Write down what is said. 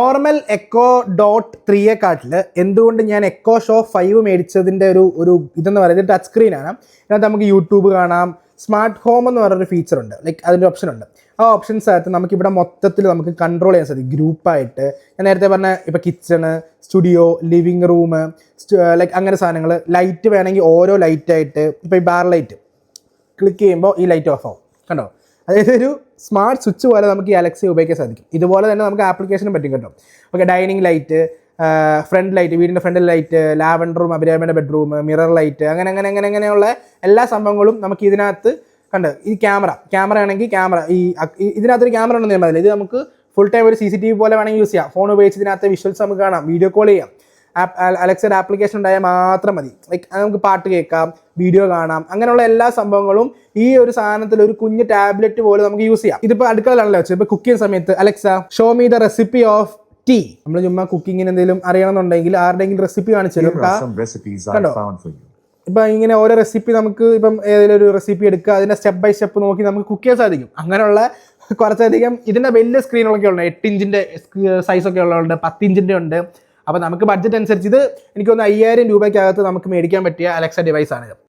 Normal echo dot 3യെക്കാട്ടിൽ എന്തുകൊണ്ട് ഞാൻ echo show 5 മേടിച്ചതിൻ്റെ ഒരു ഇതെന്ന് പറയുന്നത് ടച്ച് സ്ക്രീനാണ്. ഇതിനകത്ത് നമുക്ക് യൂട്യൂബ് കാണാം, സ്മാർട്ട് ഹോം എന്ന് പറയുന്നൊരു ഫീച്ചർ ഉണ്ട്, ലൈക്ക് അതിൻ്റെ ഓപ്ഷൻ ഉണ്ട്. ആ ഓപ്ഷൻസ് അകത്ത് നമുക്കിവിടെ മൊത്തത്തിൽ നമുക്ക് കൺട്രോൾ ചെയ്യാൻ സാധിക്കും ഗ്രൂപ്പായിട്ട്. ഞാൻ നേരത്തെ പറഞ്ഞ ഇപ്പോൾ kitchen, studio, living room, like അങ്ങനെ സാധനങ്ങൾ. ലൈറ്റ് വേണമെങ്കിൽ ഓരോ ലൈറ്റായിട്ട്, ഇപ്പോൾ ഈ ബാർ ലൈറ്റ് ക്ലിക്ക് ചെയ്യുമ്പോൾ ഈ ലൈറ്റ് ഓഫ് ആവും, കണ്ടോ? അതായത് ഒരു സ്മാർട്ട് സ്വിച്ച് പോലെ നമുക്ക് ഈ അലക്സയെ ഉപയോഗിക്കാൻ സാധിക്കും. ഇതുപോലെ തന്നെ നമുക്ക് ആപ്ലിക്കേഷനും പറ്റും കേട്ടോ. Okay, dining light, front light, വീടിൻ്റെ ഫ്രണ്ടിൽ ലൈറ്റ്, ലാവൻഡർ റൂം, അഭിരാമിയുടെ ബെഡ്റൂം, മിറർ ലൈറ്റ്, അങ്ങനെയുള്ള എല്ലാ സംഭവങ്ങളും നമുക്ക് ഇതിനകത്ത് കണ്ട്. ഈ ക്യാമറ ആണെങ്കിൽ ഇതിനകത്തൊരു ക്യാമറ ഉണ്ടെന്ന് ഞാൻ പറഞ്ഞില്ല. ഇത് നമുക്ക് ഫുൾ ടൈം ഒരു CCTV പോലെ വേണമെങ്കിൽ യൂസ് ചെയ്യാം. ഫോൺ ഉപയോഗിച്ച് ഇതിനകത്ത് വിഷ്വൽസ് നമുക്ക് കാണാം, വീഡിയോ കോൾ ചെയ്യാം. അലക്സയുടെ ആപ്ലിക്കേഷൻ ഉണ്ടായാൽ മാത്രം മതി. ലൈക്ക് നമുക്ക് പാട്ട് കേൾക്കാം, വീഡിയോ കാണാം, അങ്ങനെയുള്ള എല്ലാ സംഭവങ്ങളും ഈ ഒരു സാധനത്തിൽ ഒരു കുഞ്ഞ് ടാബ്ലറ്റ് പോലെ നമുക്ക് യൂസ് ചെയ്യാം. ഇതിപ്പോൾ അടുക്കളയിലാണല്ലോ വെച്ചത്. ഇപ്പോൾ കുക്ക് ചെയ്യുന്ന സമയത്ത് Alexa show me the recipe of tea. നമ്മൾ ചുമ്മാ കുക്കിങ്ങിന് എന്തെങ്കിലും അറിയണമെന്നുണ്ടെങ്കിൽ ആരുടെയെങ്കിലും റെസിപ്പി കാണിച്ചു തരും. കണ്ടോ, ഇപ്പം ഇങ്ങനെ ഓരോ റെസിപ്പി നമുക്ക് ഇപ്പം ഏതെങ്കിലും ഒരു റെസിപ്പി എടുക്കുക, അതിൻ്റെ സ്റ്റെപ്പ് ബൈ സ്റ്റെപ്പ് നോക്കി നമുക്ക് കുക്ക് ചെയ്യാൻ സാധിക്കും. അങ്ങനെയുള്ള കുറച്ചധികം ഇതിൻ്റെ വലിയ സ്ക്രീനുകളൊക്കെ ഉണ്ട്, 8 ഇഞ്ചിൻ്റെ സൈസൊക്കെ ഉള്ളതുണ്ട്, 10 ഇഞ്ചിൻ്റെ ഉണ്ട്. അപ്പോൾ നമുക്ക് ബഡ്ജറ്റ് അനുസരിച്ച് ഇത് എനിക്ക് തോന്നുന്നു 5000 രൂപയ്ക്കകത്ത് നമുക്ക് മേടിക്കാൻ പറ്റിയ അലക്സ ഡിവൈസാണിത്.